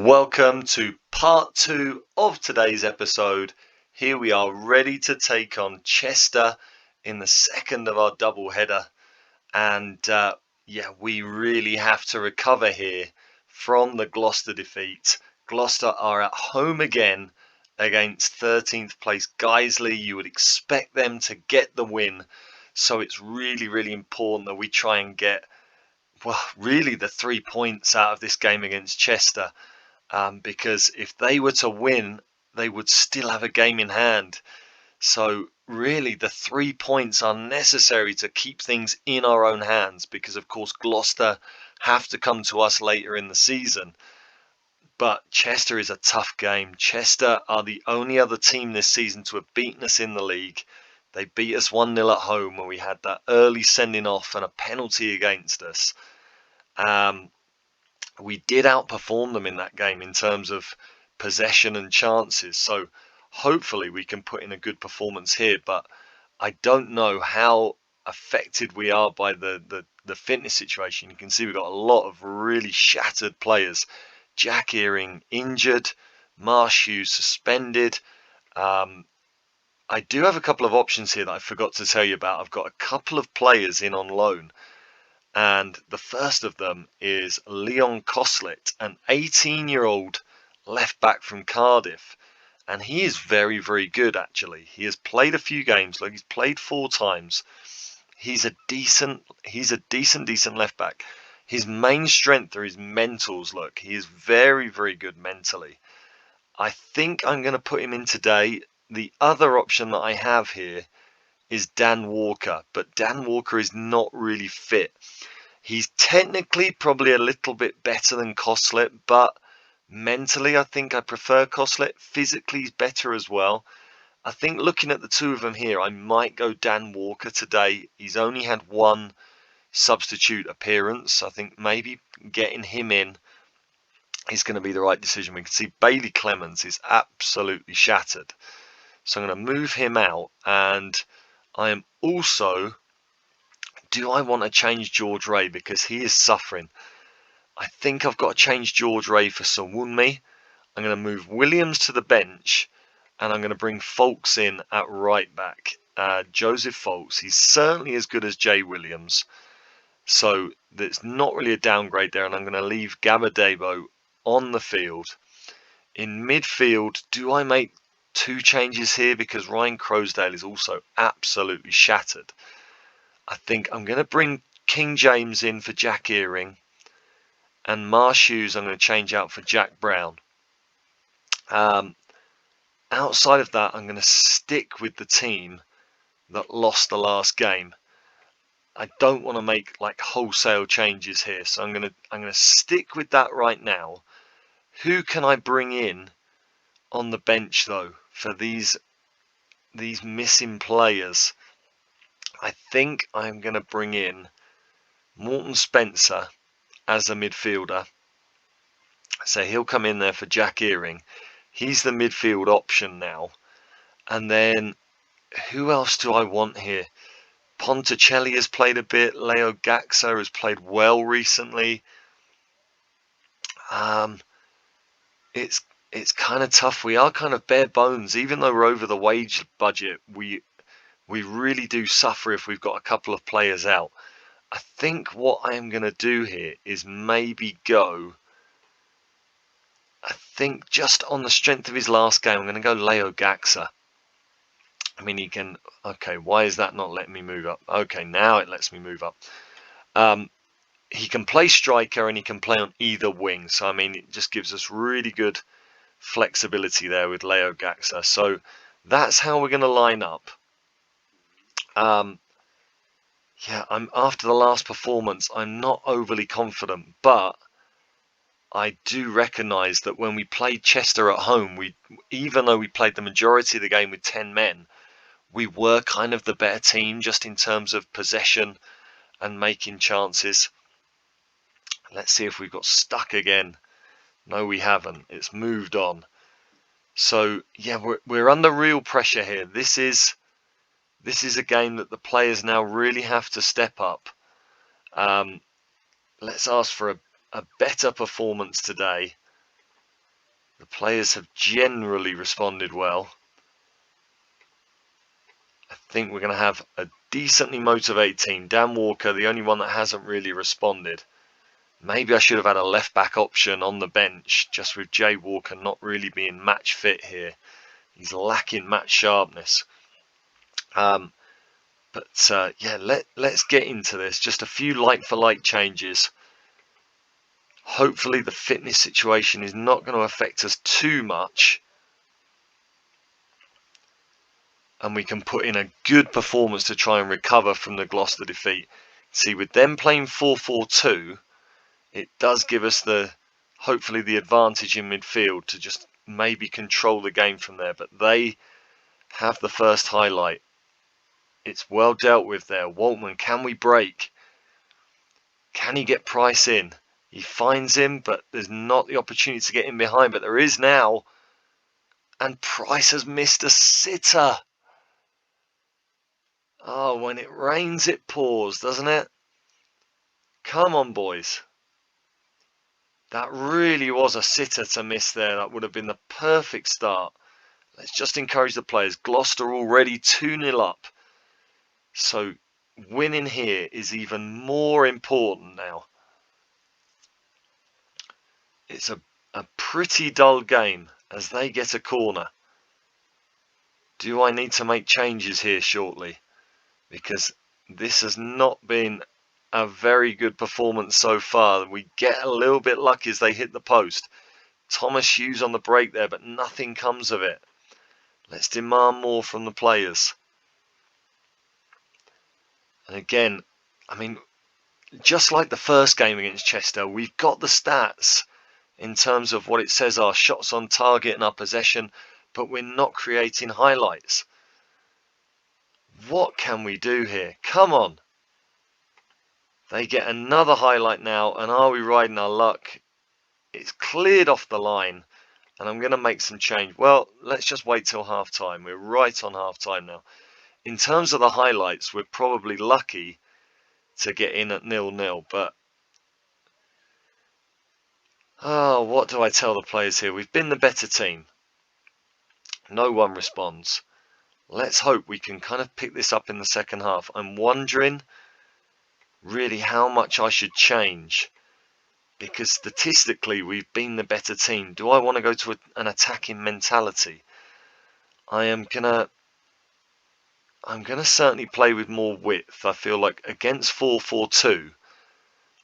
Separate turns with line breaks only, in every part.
Welcome to part 2 of today's episode. Here we are ready to take on Chester in the second of our double header. And we really have to recover here from the Gloucester defeat. Gloucester are at home again against 13th place Guiseley. You would expect them to get the win. So it's really, really important that we try and get, really the 3 points out of this game against Chester. Because if they were to win, they would still have a game in hand. So really the 3 points are necessary to keep things in our own hands, because of course Gloucester have to come to us later in the season. But Chester is a tough game. Chester are the only other team this season to have beaten us in the league. They beat us 1-0 at home when we had that early sending off and a penalty against us. We did outperform them in that game in terms of possession and chances. So hopefully we can put in a good performance here. But I don't know how affected we are by the fitness situation. You can see we've got a lot of really shattered players. Jack Earing injured, Marsh Hughes suspended. I do have a couple of options here that I forgot to tell you about. I've got a couple of players in on loan. And the first of them is Leon Coslet, an 18-year-old left back from Cardiff. And he is very, very good, actually. He has played a few games. Like, he's played 4 times. He's a decent left back. His main strength are his mentals. Look, he is very, very good mentally. I think I'm going to put him in today. The other option that I have here is Dan Walker, but Dan Walker is not really fit. He's technically probably a little bit better than Coslet, but mentally I think I prefer Coslet. Physically he's better as well. I think looking at the two of them here, I might go Dan Walker today. He's only had 1 substitute appearance. I think maybe getting him in is going to be the right decision. We can see Bailey Clemens is absolutely shattered. So I'm going to move him out, and I am also, do I want to change George Ray because he is suffering? I think I've got to change George Ray for Sawunmi. I'm going to move Williams to the bench, and I'm going to bring Folks in at right back. Joseph Folks, he's certainly as good as Jay Williams. So there's not really a downgrade there, and I'm going to leave Gabadebo on the field. In midfield, do I make 2 changes here because Ryan Crosdale is also absolutely shattered? I think I'm going to bring King James in for Jack Earing, and Marsh Hughes I'm going to change out for Jack Brown. Outside of that, I'm going to stick with the team that lost the last game. I don't want to make like wholesale changes here, so I'm going to stick with that right now. Who can I bring in on the bench though for these missing players? I think I'm going to bring in Morton Spencer as a midfielder. So he'll come in there for Jack Earing. He's the midfield option now. And then who else do I want here? Ponticelli has played a bit. Leo Gaxa has played well recently. It's kind of tough. We are kind of bare bones. Even though we're over the wage budget, we really do suffer if we've got a couple of players out. I think what I am going to do here is maybe go, I think just on the strength of his last game, I'm going to go Leo Gaxa. I mean, he can, okay, why is that not letting me move up? Okay, now it lets me move up. He can play striker and he can play on either wing. So, I mean, it just gives us really good flexibility there with Leo Gaxa. So that's how we're going to line up. I'm after the last performance, I'm not overly confident, but I do recognise that when we played Chester at home, even though we played the majority of the game with 10 men, we were kind of the better team just in terms of possession and making chances. Let's see if we've got stuck again. No, we haven't. It's moved on. So yeah, we're under real pressure here. This is a game that the players now really have to step up. Let's ask for a better performance today. The players have generally responded well. I think we're going to have a decently motivated team. Dan Walker, the only one that hasn't really responded. Maybe I should have had a left back option on the bench, just with Jay Walker not really being match fit here. He's lacking match sharpness. Yeah, let's get into this. Just a few like-for-like changes. Hopefully the fitness situation is not going to affect us too much. And we can put in a good performance to try and recover from the Gloucester defeat. See, with them playing 4-4-2, it does give us hopefully the advantage in midfield to just maybe control the game from there. But they have the first highlight. It's well dealt with there. Waltman, can we break? Can he get Price in? He finds him, but there's not the opportunity to get in behind. But there is now. And Price has missed a sitter. Oh, when it rains, it pours, doesn't it? Come on, boys. That really was a sitter to miss there. That would have been the perfect start. Let's just encourage the players. Gloucester already 2-0 up. So winning here is even more important now. It's a pretty dull game as they get a corner. Do I need to make changes here shortly? Because this has not been a very good performance so far. We get a little bit lucky as they hit the post. Thomas Hughes on the break there, but nothing comes of it. Let's demand more from the players. And again, I mean, just like the first game against Chester, we've got the stats in terms of what it says, our shots on target and our possession, but we're not creating highlights. What can we do here? Come on. They get another highlight now, and are we riding our luck? It's cleared off the line, and I'm going to make some change. Well, let's just wait till half-time. We're right on half-time now. In terms of the highlights, we're probably lucky to get in at 0-0, but what do I tell the players here? We've been the better team. No one responds. Let's hope we can kind of pick this up in the second half. I'm wondering really how much I should change, because statistically we've been the better team. Do I want to go to an attacking mentality? I'm gonna certainly play with more width. I feel like against 4-4-2,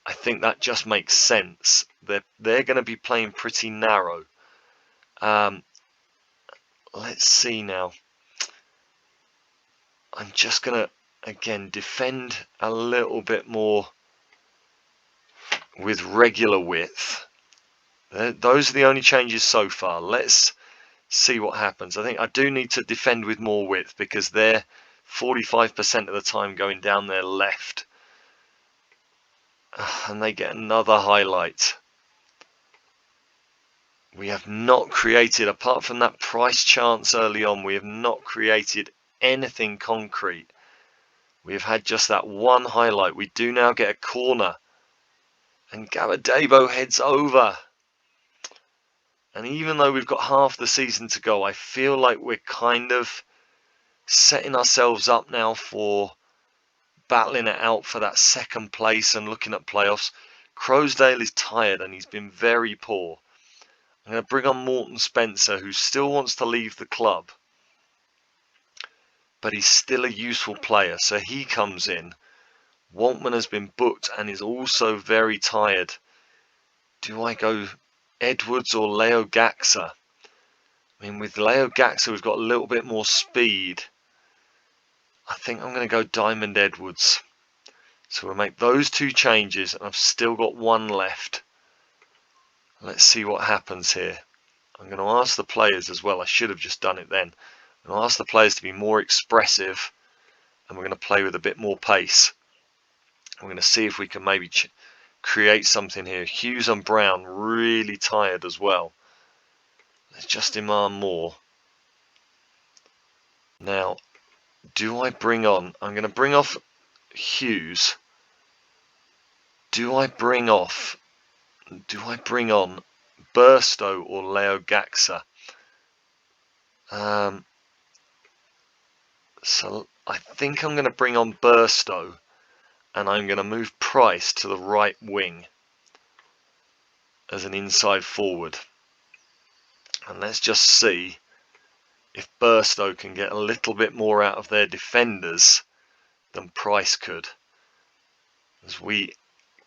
I think that just makes sense. They're going to be playing pretty narrow. Let's see now. I'm just going to, again, defend a little bit more with regular width. Those are the only changes so far. Let's see what happens. I think I do need to defend with more width because they're 45% of the time going down their left. And they get another highlight. We have not created, apart from that Price chance early on, we have not created anything concrete. We have had just that one highlight. We do now get a corner. And Gawadebo heads over. And even though we've got half the season to go, I feel like we're kind of setting ourselves up now for battling it out for that second place and looking at playoffs. Crowsdale is tired and he's been very poor. I'm going to bring on Morton Spencer, who still wants to leave the club, but he's still a useful player, so he comes in. Waltman has been booked and is also very tired. Do I go Edwards or Leo Gaxa? I mean, with Leo Gaxa, we've got a little bit more speed. I think I'm going to go Diamond Edwards. So we'll make those two changes, and I've still got one left. Let's see what happens here. I'm going to ask the players as well. I should have just done it then. I'm going to ask the players to be more expressive, and we're going to play with a bit more pace. I'm going to see if we can maybe create something here. Hughes and Brown really tired as well. Let's just demand more. Now, do I bring on? I'm going to bring off Hughes. Do I bring on Burstow or Leo Gaxa. So I think I'm going to bring on Burstow, and I'm going to move Price to the right wing as an inside forward. And let's just see if Burstow can get a little bit more out of their defenders than Price could, as we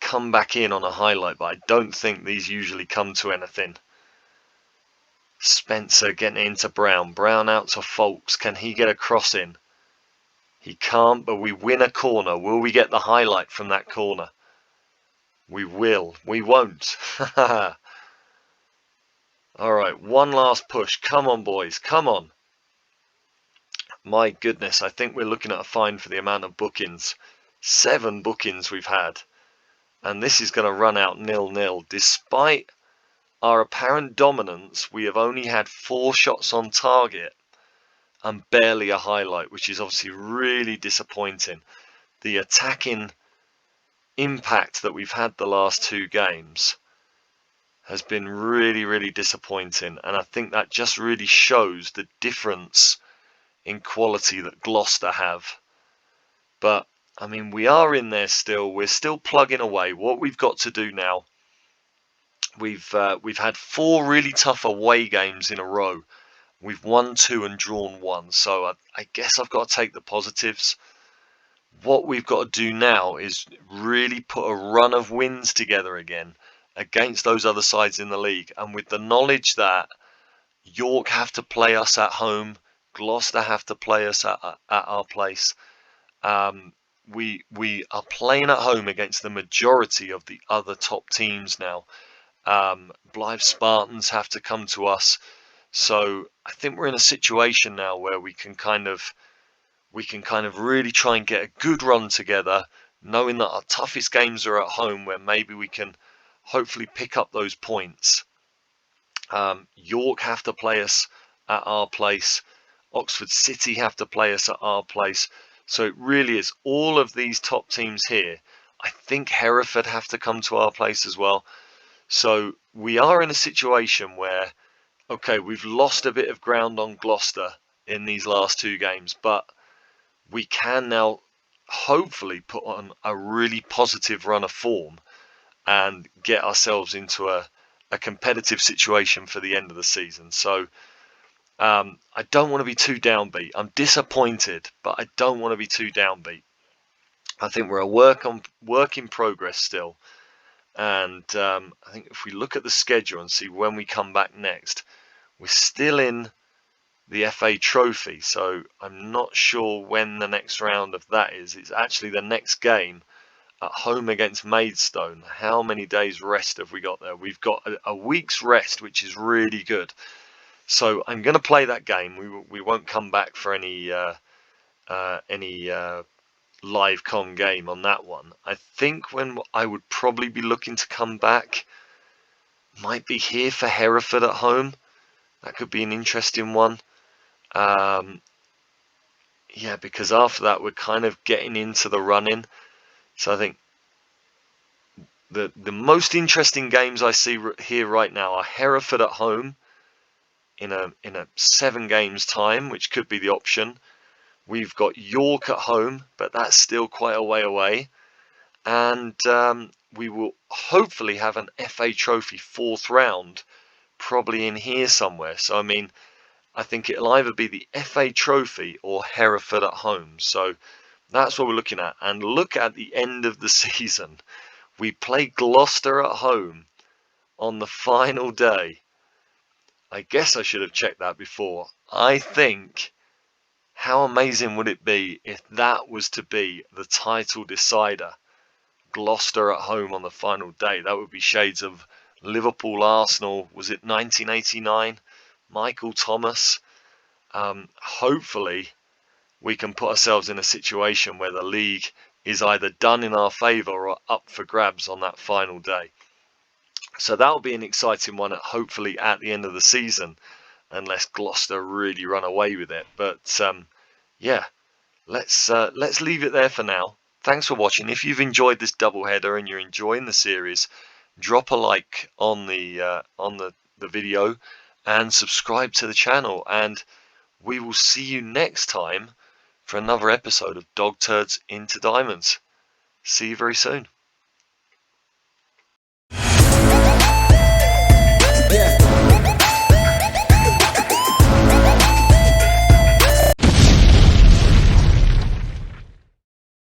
come back in on a highlight, but I don't think these usually come to anything. Spencer getting into Brown. Brown out to Folks. Can he get a cross in? He can't, but we win a corner. Will we get the highlight from that corner? We will. We won't. Alright, one last push. Come on, boys. Come on. My goodness, I think we're looking at a fine for the amount of bookings. 7 bookings we've had. And this is going to run out 0-0. Despite our apparent dominance, we have only had 4 shots on target and barely a highlight, which is obviously really disappointing. The attacking impact that we've had the last 2 games has been really, really disappointing. And I think that just really shows the difference in quality that Gloucester have. But, I mean, we are in there still. We're still plugging away. What we've got to do now, we've had 4 really tough away games in a row. We've won 2 and drawn 1. So I guess I've got to take the positives. What we've got to do now is really put a run of wins together again against those other sides in the league. And with the knowledge that York have to play us at home, Gloucester have to play us at our place, we are playing at home against the majority of the other top teams now. Blythe Spartans have to come to us. So I think we're in a situation now where we can kind of really try and get a good run together, knowing that our toughest games are at home, where maybe we can hopefully pick up those points. York have to play us at our place. Oxford City have to play us at our place. So it really is all of these top teams here. I think Hereford have to come to our place as well. So we are in a situation where, okay, we've lost a bit of ground on Gloucester in these last 2 games, but we can now hopefully put on a really positive run of form and get ourselves into a competitive situation for the end of the season. So I don't want to be too downbeat. I'm disappointed, but I don't want to be too downbeat. I think we're a work in progress still. And I think if we look at the schedule and see when we come back next, we're still in the FA Trophy. So I'm not sure when the next round of that is. It's actually the next game at home against Maidstone. How many days rest have we got there? We've got a week's rest, which is really good. So I'm going to play that game. We won't come back for any live com game on that one. I think when I would probably be looking to come back might be here for Hereford at home. That could be an interesting one. Yeah, because after that we're kind of getting into the running. So I think the most interesting games I see here right now are Hereford at home in a 7 games time, which could be the option. We've got York at home, but that's still quite a way away. And we will hopefully have an FA Trophy 4th round probably in here somewhere. So, I mean, I think it'll either be the FA Trophy or Hereford at home. So that's what we're looking at. And look at the end of the season. We play Gloucester at home on the final day. I guess I should have checked that before. I think, how amazing would it be if that was to be the title decider? Gloucester at home on the final day. That would be shades of Liverpool, Arsenal. Was it 1989? Michael Thomas. Hopefully we can put ourselves in a situation where the league is either done in our favour or up for grabs on that final day. So that'll be an exciting one, hopefully at the end of the season, unless Gloucester really run away with it. But yeah, let's leave it there for now. Thanks for watching. If you've enjoyed this doubleheader and you're enjoying the series, drop a like on the video and subscribe to the channel, and we will see you next time for another episode of Dog Turds into Diamonds. See you very soon.